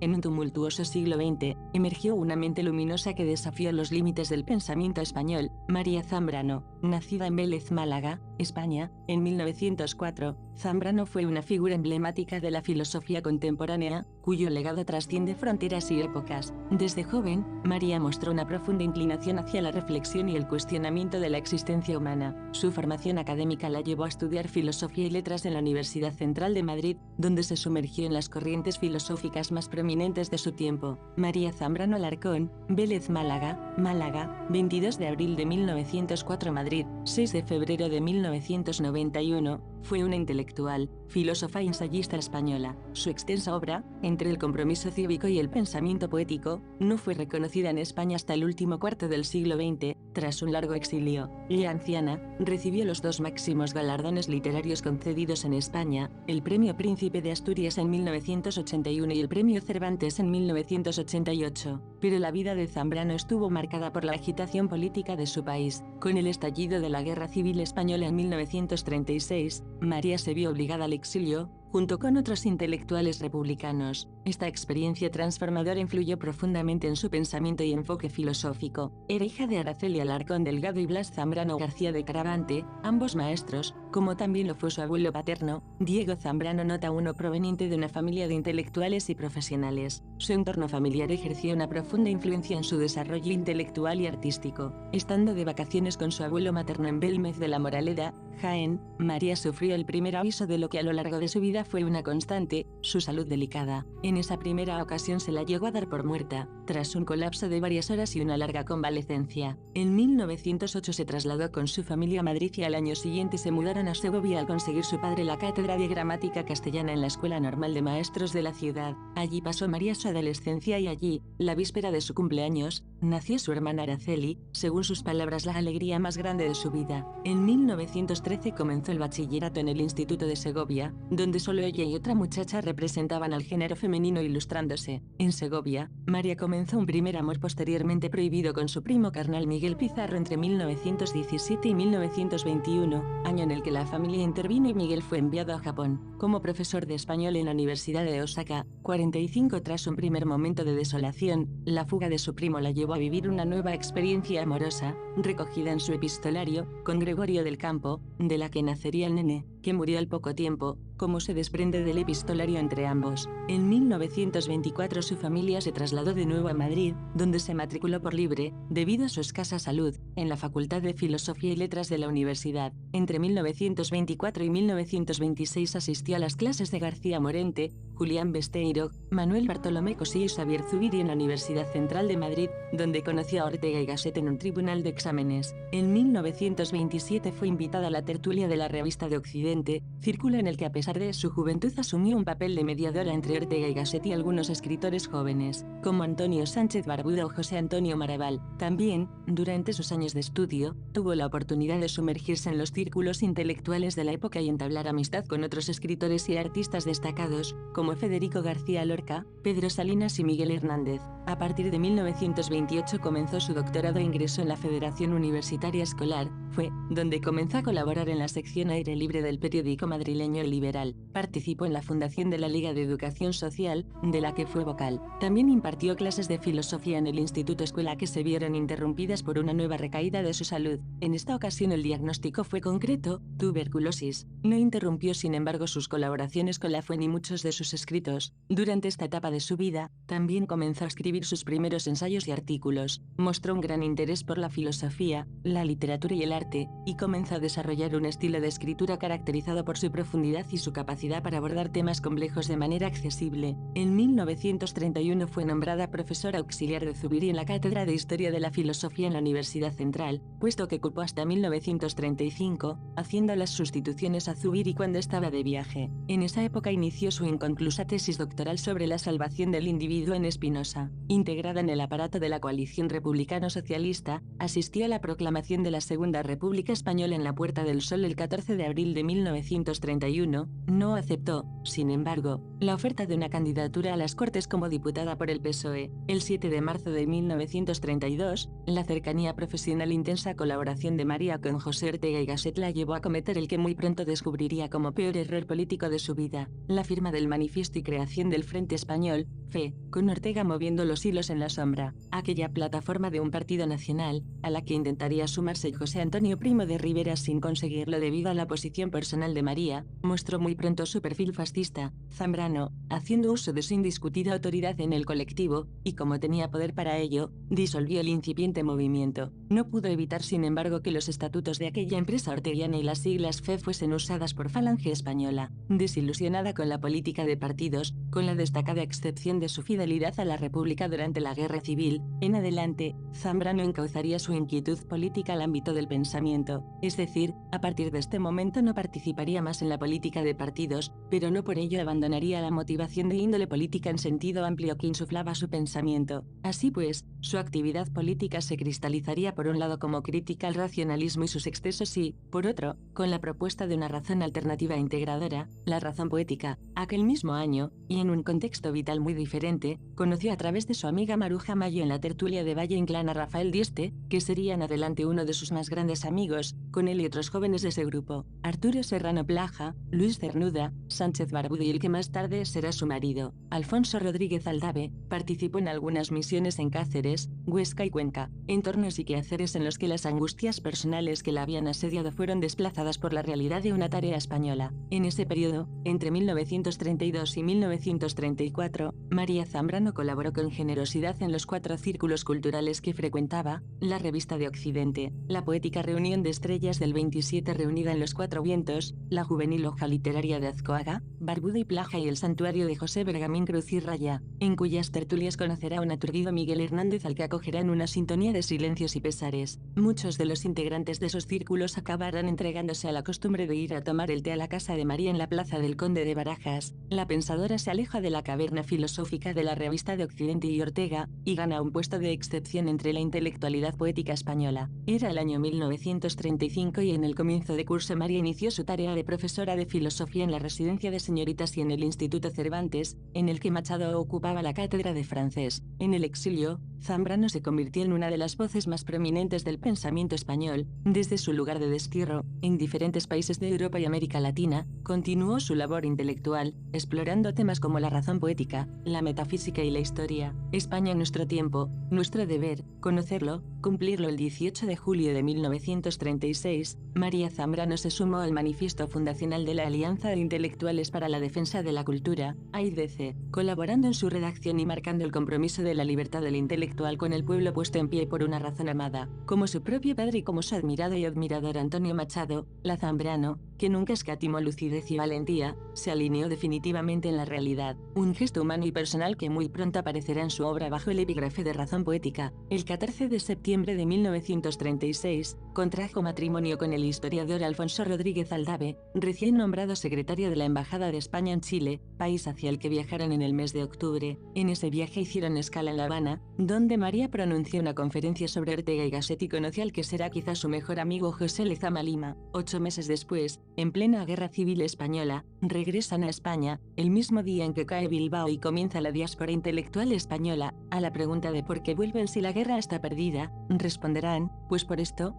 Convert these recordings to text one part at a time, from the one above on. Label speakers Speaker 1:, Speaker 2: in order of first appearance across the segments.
Speaker 1: En un tumultuoso siglo XX, emergió una mente luminosa que desafió los límites del pensamiento español, María Zambrano, nacida en Vélez, Málaga, España, en 1904. Zambrano fue una figura emblemática de la filosofía contemporánea, cuyo legado trasciende fronteras y épocas. Desde joven, María mostró una profunda inclinación hacia la reflexión y el cuestionamiento de la existencia humana. Su formación académica la llevó a estudiar filosofía y letras en la Universidad Central de Madrid, donde se sumergió en las corrientes filosóficas más prominentes de su tiempo. María Zambrano Alarcón, Vélez, Málaga, 22 de abril de 1904, Madrid, 6 de febrero de 1991, fue una intelectual, filósofa e ensayista española. Su extensa obra, entre el compromiso cívico y el pensamiento poético, no fue reconocida en España hasta el último cuarto del siglo XX. Tras un largo exilio, ya anciana, recibió los dos máximos galardones literarios concedidos en España, el Premio Príncipe de Asturias en 1981 y el Premio Cervantes en 1988. Pero la vida de Zambrano estuvo marcada por la agitación política de su país. Con el estallido de la Guerra Civil Española en 1936, María se vio obligada al exilio, junto con otros intelectuales republicanos. Esta experiencia transformadora influyó profundamente en su pensamiento y enfoque filosófico. Era hija de Araceli Alarcón Delgado y Blas Zambrano García de Caravante, ambos maestros, como también lo fue su abuelo paterno, Diego Zambrano Nota, uno proveniente de una familia de intelectuales y profesionales. Su entorno familiar ejerció una profunda influencia en su desarrollo intelectual y artístico. Estando de vacaciones con su abuelo materno en Belmez de la Moraleda, Jaén, María sufrió el primer aviso de lo que a lo largo de su vida fue una constante, su salud delicada. En esa primera ocasión se la llegó a dar por muerta, tras un colapso de varias horas y una larga convalecencia. En 1908 se trasladó con su familia a Madrid y al año siguiente se mudaron a Segovia al conseguir su padre la cátedra de gramática castellana en la Escuela Normal de Maestros de la ciudad. Allí pasó María su adolescencia y allí, la víspera de su cumpleaños, nació su hermana Araceli, según sus palabras la alegría más grande de su vida. En 1913 comenzó el bachillerato en el Instituto de Segovia, donde solo ella y otra muchacha representaban al género femenino ilustrándose. En Segovia, María comenzó un primer amor posteriormente prohibido con su primo carnal Miguel Pizarro entre 1917 y 1921, año en el que la familia intervino y Miguel fue enviado a Japón, como profesor de español en la Universidad de Osaka. 45 Tras un primer momento de desolación, la fuga de su primo la llevó a vivir una nueva experiencia amorosa, recogida en su epistolario, con Gregorio del Campo, de la que nacería el nene, que murió al poco tiempo, como se desprende del epistolario entre ambos. En 1924 su familia se trasladó de nuevo a Madrid, donde se matriculó por libre, debido a su escasa salud, en la Facultad de Filosofía y Letras de la universidad. Entre 1924 y 1926 asistió a las clases de García Morente, Julián Besteiro, Manuel Bartolomé Cosí y Xavier Zubiri en la Universidad Central de Madrid, donde conoció a Ortega y Gasset en un tribunal de exámenes. En 1927 fue invitada a la tertulia de la Revista de Occidente, círculo en el que a pesar de su juventud asumió un papel de mediadora entre Ortega y Gasset y algunos escritores jóvenes, como Antonio Sánchez Barbuda o José Antonio Maraval. También, durante sus años de estudio, tuvo la oportunidad de sumergirse en los círculos intelectuales de la época y entablar amistad con otros escritores y artistas destacados, como Federico García Lorca, Pedro Salinas y Miguel Hernández. A partir de 1928 comenzó su doctorado e ingresó en la Federación Universitaria Escolar, fue donde comenzó a colaborar en la sección Aire Libre del periódico madrileño El Liberal. Participó en la fundación de la Liga de Educación Social, de la que fue vocal. También impartió clases de filosofía en el Instituto Escuela que se vieron interrumpidas por una nueva recaída de su salud. En esta ocasión el diagnóstico fue concreto, tuberculosis. No interrumpió sin embargo sus colaboraciones con la FUE ni muchos de sus escritos. Durante esta etapa de su vida, también comenzó a escribir sus primeros ensayos y artículos. Mostró un gran interés por la filosofía, la literatura y el arte, y comenzó a desarrollar un estilo de escritura caracterizado por su profundidad y su capacidad para abordar temas complejos de manera accesible. En 1931 fue nombrada profesora auxiliar de Zubiri en la Cátedra de Historia de la Filosofía en la Universidad Central, puesto que ocupó hasta 1935, haciendo las sustituciones a Zubiri cuando estaba de viaje. En esa época inició su inconclusa tesis doctoral sobre la salvación del individuo en Spinoza. Integrada en el aparato de la coalición republicano-socialista, asistió a la proclamación de la Segunda República República Española en la Puerta del Sol el 14 de abril de 1931, no aceptó, sin embargo, la oferta de una candidatura a las Cortes como diputada por el PSOE. El 7 de marzo de 1932, la cercanía profesional e intensa colaboración de María con José Ortega y Gasset la llevó a cometer el que muy pronto descubriría como peor error político de su vida, la firma del manifiesto y creación del Frente Español, FE, con Ortega moviendo los hilos en la sombra, aquella plataforma de un partido nacional, a la que intentaría sumarse José Antonio Primo de Rivera sin conseguirlo debido a la posición personal de María, mostró muy pronto su perfil fascista. Zambrano, haciendo uso de su indiscutida autoridad en el colectivo, y como tenía poder para ello, disolvió el incipiente movimiento. No pudo evitar sin embargo que los estatutos de aquella empresa orteguiana y las siglas FE fuesen usadas por Falange Española. Desilusionada con la política de partidos, con la destacada excepción de su fidelidad a la República durante la Guerra Civil, en adelante, Zambrano encauzaría su inquietud política al ámbito del pensamiento, es decir, a partir de este momento no participaría más en la política de partidos, pero no por ello abandonaría la motivación de índole política en sentido amplio que insuflaba su pensamiento. Así pues, su actividad política se cristalizaría por un lado como crítica al racionalismo y sus excesos y, por otro, con la propuesta de una razón alternativa e integradora, la razón poética. Aquel mismo año, y en un contexto vital muy diferente, conoció a través de su amiga Maruja Mayo en la tertulia de Valle Inclán a Rafael Dieste, que sería en adelante uno de sus más grandes amigos, con él y otros jóvenes de ese grupo, Arturo Serrano Plaja, Luis Cernuda, Sánchez Barbudo y el que más tarde será su marido, Alfonso Rodríguez Aldave. Participó en algunas misiones en Cáceres, Huesca y Cuenca, entornos y quehaceres en los que las angustias personales que la habían asediado fueron desplazadas por la realidad de una tarea española. En ese periodo, entre 1932 y 1934, María Zambrano colaboró con generosidad en los 4 círculos culturales que frecuentaba: la Revista de Occidente, la Poética Reunión de Estrellas del 27 reunida en los 4 Vientos, la Juvenil Hoja Literaria de Azcoaga, Barbudo y Plaja y el Santuario de José Bergamín Cruz y Raya, en cuyas tertulias conocerá a un aturdido Miguel Hernández al que acogerá en una sintonía de silencios y pesares. Muchos de los integrantes de esos círculos acabarán entregándose a la costumbre de ir a tomar el té a la casa de María en la Plaza del Conde de Barajas. La pensadora se aleja de la caverna filosófica de la Revista de Occidente y Ortega, y gana un puesto de excepción entre la intelectualidad poética española. Era el año 1935 y en el comienzo de curso María inició su tarea de profesora de filosofía en la Residencia de Señoritas y en el Instituto Cervantes, en el que Machado ocupaba la cátedra de francés. En el exilio, Zambrano se convirtió en una de las voces más prominentes del pensamiento español. Desde su lugar de destierro, en diferentes países de Europa y América Latina, continuó su labor intelectual, explorando temas como la razón poética, la metafísica y la historia. España en nuestro tiempo, nuestro deber, conocerlo, cumplirlo. El 18 de julio de 1936, María Zambrano se sumó al manifiesto fundacional de la Alianza de Intelectuales para la Defensa de la Cultura, AIDC, colaborando en su redacción y marcando el compromiso de la libertad del intelectual con el pueblo puesto en pie por una razón amada. Como su propio padre y como su admirado y admirador Antonio Machado, la Zambrano, que nunca escatimó lucidez y valentía, se alineó definitivamente en la realidad, un gesto humano y personal que muy pronto aparecerá en su obra bajo el epígrafe de razón poética. El 14 de septiembre de 1936, contrajo matrimonio con el historiador Alfonso Rodríguez Aldave, recién nombrado secretario de la Embajada de España en Chile, país hacia el que viajaron en el mes de octubre. En ese viaje hicieron escala en La Habana, donde María pronunció una conferencia sobre Ortega y Gasset y conoció al que será quizás su mejor amigo José Lezama Lima. 8 meses después, en plena Guerra Civil Española, regresan a España, el mismo día en que cae Bilbao y comienza la diáspora intelectual española. A la pregunta de por qué vuelven si la guerra está perdida, responderán, pues por esto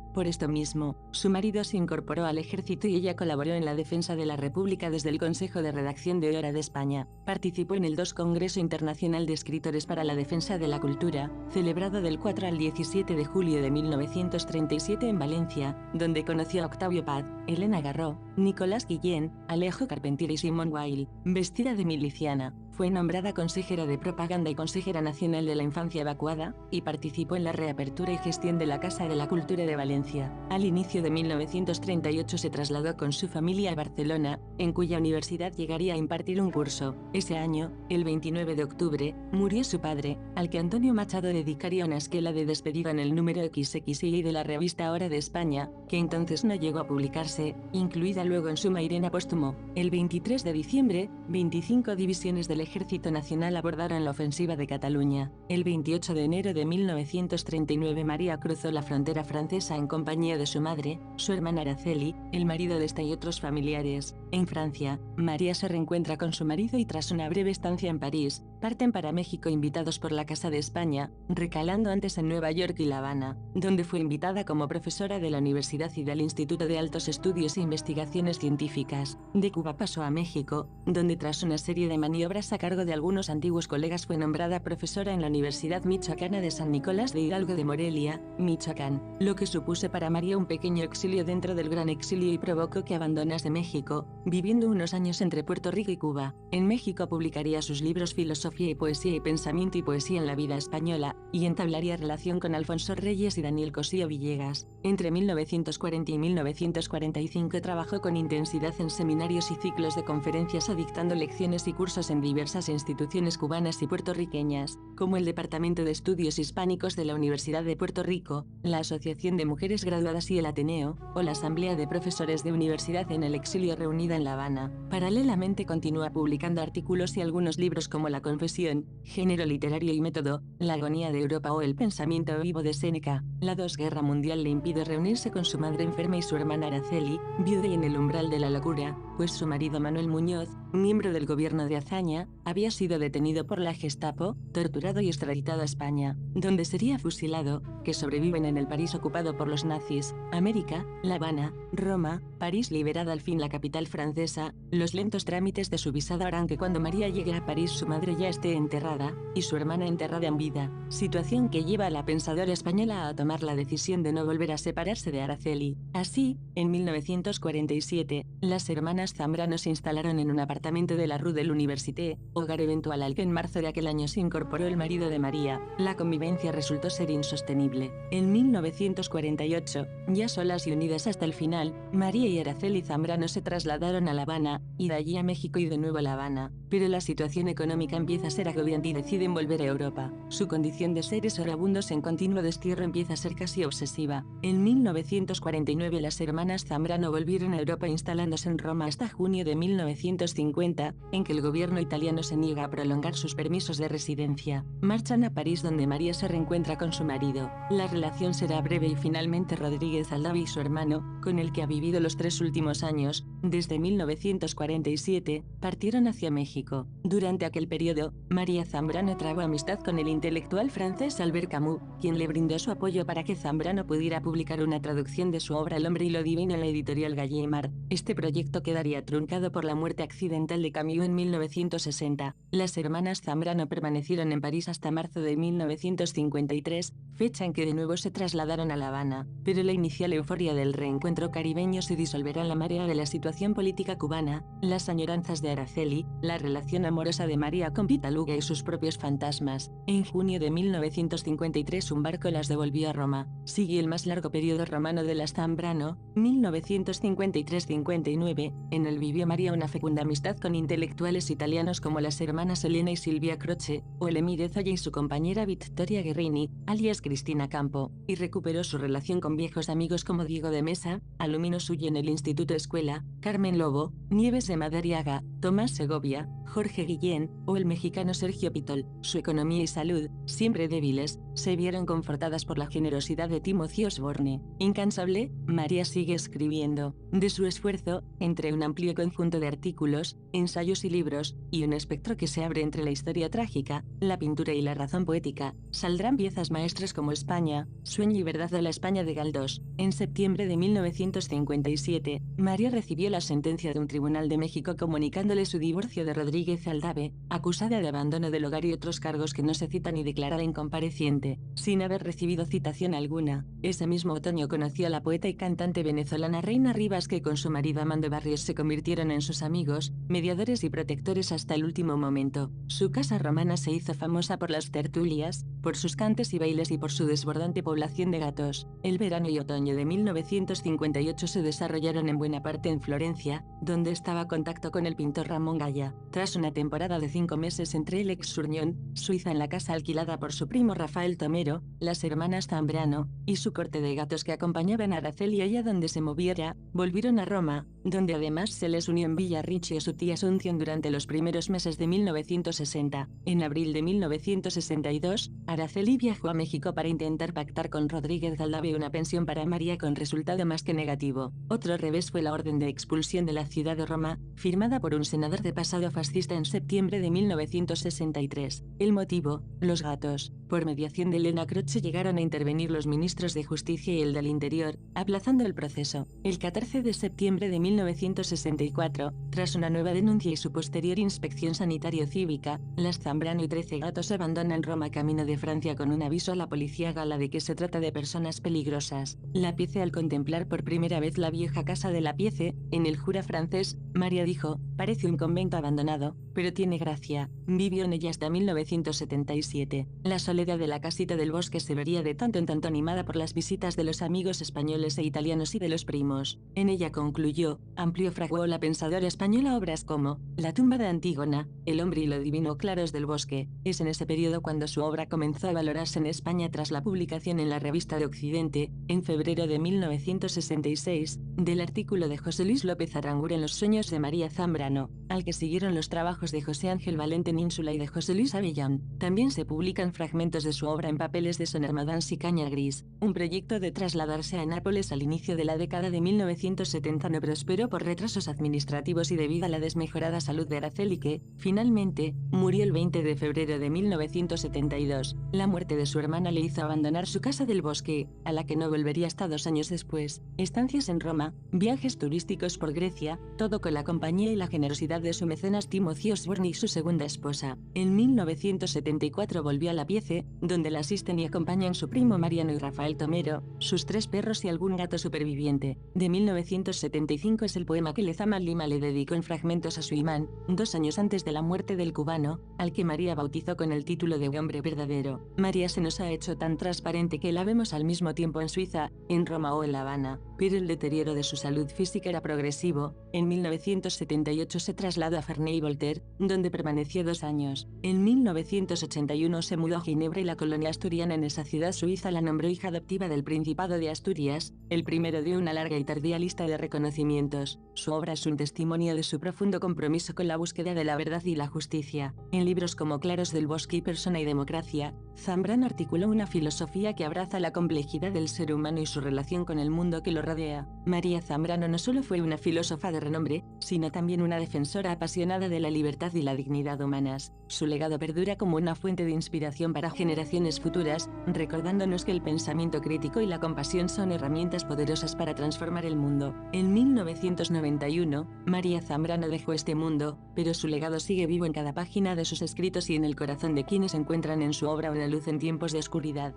Speaker 1: mismo. Su marido se incorporó al ejército y ella colaboró en la defensa de la República desde el Consejo de Redacción de Hora de España. Participó en el Congreso Internacional de Escritores para la Defensa de la Cultura, celebrado del 4 al 17 de julio de 1937 en Valencia, donde conoció a Octavio Paz, Elena Garró, Nicolás Guillén, Alejo Carpentier y Simone Weil. Vestida de miliciana, fue nombrada consejera de propaganda y consejera nacional de la infancia evacuada, y participó en la reapertura y gestión de la Casa de la Cultura de Valencia. Al inicio de 1938 se trasladó con su familia a Barcelona, en cuya universidad llegaría a impartir un curso. Ese año, el 29 de octubre, murió su padre, al que Antonio Machado dedicaría una esquela de despedida en el número XXI de la revista Hora de España, que entonces no llegó a publicarse, incluida luego en Suma Irena póstumo. El 23 de diciembre, 25 divisiones del Ejército Nacional abordaron la ofensiva de Cataluña. El 28 de enero de 1939 María cruzó la frontera francesa en compañía de su madre, su hermana Araceli, el marido de esta y otros familiares. En Francia, María se reencuentra con su marido y tras una breve estancia en París, parten para México invitados por la Casa de España, recalando antes en Nueva York y La Habana, donde fue invitada como profesora de la Universidad y del Instituto de Altos Estudios e Investigaciones Científicas. De Cuba pasó a México, donde tras una serie de maniobras a cargo de algunos antiguos colegas fue nombrada profesora en la Universidad Michoacana de San Nicolás de Hidalgo de Morelia, Michoacán, lo que supuso para María un pequeño exilio dentro del gran exilio y provocó que abandonase México, viviendo unos años entre Puerto Rico y Cuba. En México publicaría sus libros Filosofía y Poesía y Pensamiento y Poesía en la Vida Española, y entablaría relación con Alfonso Reyes y Daniel Cosío Villegas. Entre 1940 y 1945 trabajó con intensidad en seminarios y ciclos de conferencias o dictando lecciones y cursos en diversas instituciones cubanas y puertorriqueñas, como el Departamento de Estudios Hispánicos de la Universidad de Puerto Rico, la Asociación de Mujeres Graduadas y el Ateneo, o la Asamblea de Profesores de Universidad en el Exilio reunida en La Habana. Paralelamente continúa publicando artículos y algunos libros como La Confesión, Género Literario y Método, La Agonía de Europa o El Pensamiento Vivo de Séneca. La Guerra Mundial le impide reunirse con su madre enferma y su hermana Araceli, viuda y en el umbral de la locura, pues su marido Manuel Muñoz, miembro del gobierno de Azaña, había sido detenido por la Gestapo, torturado y extraditado a España, donde sería fusilado, que sobreviven en el París ocupado por los nazis, América, La Habana, Roma, París liberada al fin la capital francesa, los lentos trámites de su visado harán que cuando María llegue a París su madre ya esté enterrada, y su hermana enterrada en vida, situación que lleva a la pensadora española a tomar la decisión de no volver a separarse de Araceli. Así, en 1947, las hermanas Zambrano se instalaron en un apartamento de la Rue de l'Université, hogar eventual al que en marzo de aquel año se incorporó el marido de María. La convivencia resultó ser insostenible. En 1948, ya solas y unidas hasta el final, María y Araceli Zambrano se trasladaron a La Habana, y de allí a México y de nuevo a La Habana, pero la situación económica empieza a ser agobiante y deciden volver a Europa. Su condición de seres orabundos en continuo destierro empieza a ser casi obsesiva. En 1949 las hermanas Zambrano volvieron a Europa instalándose en Roma hasta junio de 1950, en que el gobierno italiano se niega a prolongar sus permisos de residencia. Marchan a París donde María se reencuentra con su marido. La relación será breve y finalmente Rodríguez Aldave y su hermano, con el que ha vivido los 3 últimos años, desde 1947, partieron hacia México. Durante aquel periodo, María Zambrano trabó amistad con el intelectual francés Albert Camus, quien le brindó su apoyo para que Zambrano pudiera publicar una traducción de su obra El hombre y lo divino en la editorial Gallimard. Este proyecto quedaría truncado por la muerte accidental de Camus en 1960. Las hermanas Zambrano permanecieron en París hasta marzo de 1953, fecha en que de nuevo se trasladaron a La Habana, pero la inicial euforia del reencuentro caribeño se disolverá en la marea de la situación política cubana, las añoranzas de Araceli, la relación amorosa de María con Pitaluga y sus propios fantasmas. En junio de 1953 un barco las devolvió a Roma. Sigue el más largo periodo romano de las Zambrano, 1953-59, en el vivió María una fecunda amistad con intelectuales italianos como las hermanas Elena y Silvia Croce, o el emir Zoya y su compañera Vittoria Guerrini, alias Cristina Campo, y recuperó su relación con viejos amigos como Diego de Mesa, alumno suyo en el Instituto Escuela, Carmen Lobo, Nieves de Madariaga, Tomás Segovia, Jorge Guillén, o el mexicano Sergio Pitol. Su economía y salud, siempre débiles, se vieron confortadas por la generosidad de Timothy Osborne. Incansable, María sigue escribiendo. De su esfuerzo, entre un amplio conjunto de artículos, ensayos y libros, y un espectro que se abre entre la historia trágica, la pintura y la razón poética, saldrán piezas maestras como España, Sueño y Verdad de la España de Galdós. En septiembre de 1957, María recibió la sentencia de un tribunal de México comunicándole su divorcio de Rodríguez Aldave, acusada de abandono del hogar y otros cargos que no se citan y declarada incompareciente, sin haber recibido citación alguna. Ese mismo otoño conoció a la poeta y cantante venezolana Reina Rivas, que con su marido Amando Barrios se convirtieron en sus amigos, mediadores y protectores hasta el último momento. Su casa romana se hizo famosa por las tertulias, por sus cantes y bailes y por su desbordante población de gatos. El verano y otoño de 1958 se desarrollaron en buena parte en Florencia, donde estaba en contacto con el pintor Ramón Gaya. Tras una temporada de 5 meses entre el Exurñón, Suiza, en la casa alquilada por su primo Rafael Tomero, las hermanas Zambrano, y su corte de gatos que acompañaban a Araceli allá donde se moviera, volvieron a Roma, donde además se les unió en Villa Ricci a su tía Asunción durante los primeros meses de 1960. En abril de 1962, Araceli viajó a México para intentar pactar con Rodríguez Galdave una pensión para María con resultado más que negativo. Otro revés fue la orden de expulsión de la ciudad de Roma, firmada por un senador de pasado fascista en septiembre de 1963. El motivo: los gatos. Por mediación de Elena Croce llegaron a intervenir los ministros de Justicia y el del Interior, aplazando el proceso. El 14 de septiembre de 1964, tras una nueva denuncia y su posterior inspección sanitario-cívica, las Zambrano y 13 gatos abandonan Roma camino de Francia con un aviso a la policía gala de que se trata de personas peligrosas. La Piece, al contemplar por primera vez la vieja casa de la Piece, en el Jura francés, María dijo: parece un convento abandonado, pero tiene gracia. Vivió en ella hasta 1977. La soledad de la casita del Bosque se vería de tanto en tanto animada por las visitas de los amigos españoles e italianos y de los primos. En ella, concluyó, amplió fraguó la pensadora española obras como La tumba de Antígona, El hombre y lo divino, Claros del Bosque. Es en ese periodo cuando su obra comenzó a valorarse en España tras la publicación en la Revista de Occidente, en febrero de 1966, del artículo de José Luis López Aranguren en Los sueños de María Zambrano, al que siguieron los trabajos de José Ángel Valente Ínsula y de José Luis Avellán. También se publican fragmentos de su obra en papeles de Son Hermadans y Caña Gris. Un proyecto de trasladarse a Nápoles al inicio de la década de 1970 no prosperó por retrasos administrativos y debido a la desmejorada salud de Araceli, que, finalmente, murió el 20 de febrero de 1972. La muerte de su hermana le hizo abandonar su casa del Bosque, a la que no volvería hasta 2 años después. Estancias en Roma, viajes turísticos por Grecia, todo con la compañía y la generosidad de su mecenas Timothy Osborne y su segunda esposa. En 1974 volvió a la Piece, donde la asisten y acompañan su primo Mariano y Rafael Tomero, sus 3 perros y algún gato superviviente. De 1975 es el poema que Lezama Lima le dedicó en fragmentos a su imán, 2 años antes de la muerte del cubano, al que María bautizó con el título de Hombre Verdadero. María se nos ha hecho tan transparente que la vemos al mismo tiempo en Suiza, en Roma o en La Habana, pero el deterioro de su salud física era progresivo. En 1978 se trasladó a Ferney-Voltaire, donde permaneció 2 años. En 1981 se mudó a Ginebra y la colonia asturiana en esa ciudad suiza la nombró hija adoptiva del Principado de Asturias, el primero de una larga y tardía lista de reconocimientos. Su obra es un testimonio de su profundo compromiso con la búsqueda de la verdad y la justicia. En libros como Claros del Bosque y Persona y Democracia, Zambrano articuló una filosofía que abraza la complejidad del ser humano y su relación con el mundo que lo rodea. María Zambrano no solo fue una filósofa de renombre, sino también una defensora apasionada de la libertad y la dignidad humanas. Su legado perdura como una fuente de inspiración para generaciones futuras, recordándonos que el pensamiento crítico y la compasión son herramientas poderosas para transformar el mundo. En 1991, María Zambrano dejó este mundo, pero su legado sigue vivo en cada página de sus escritos y en el corazón de quienes encuentran en su obra una luz en tiempos de oscuridad.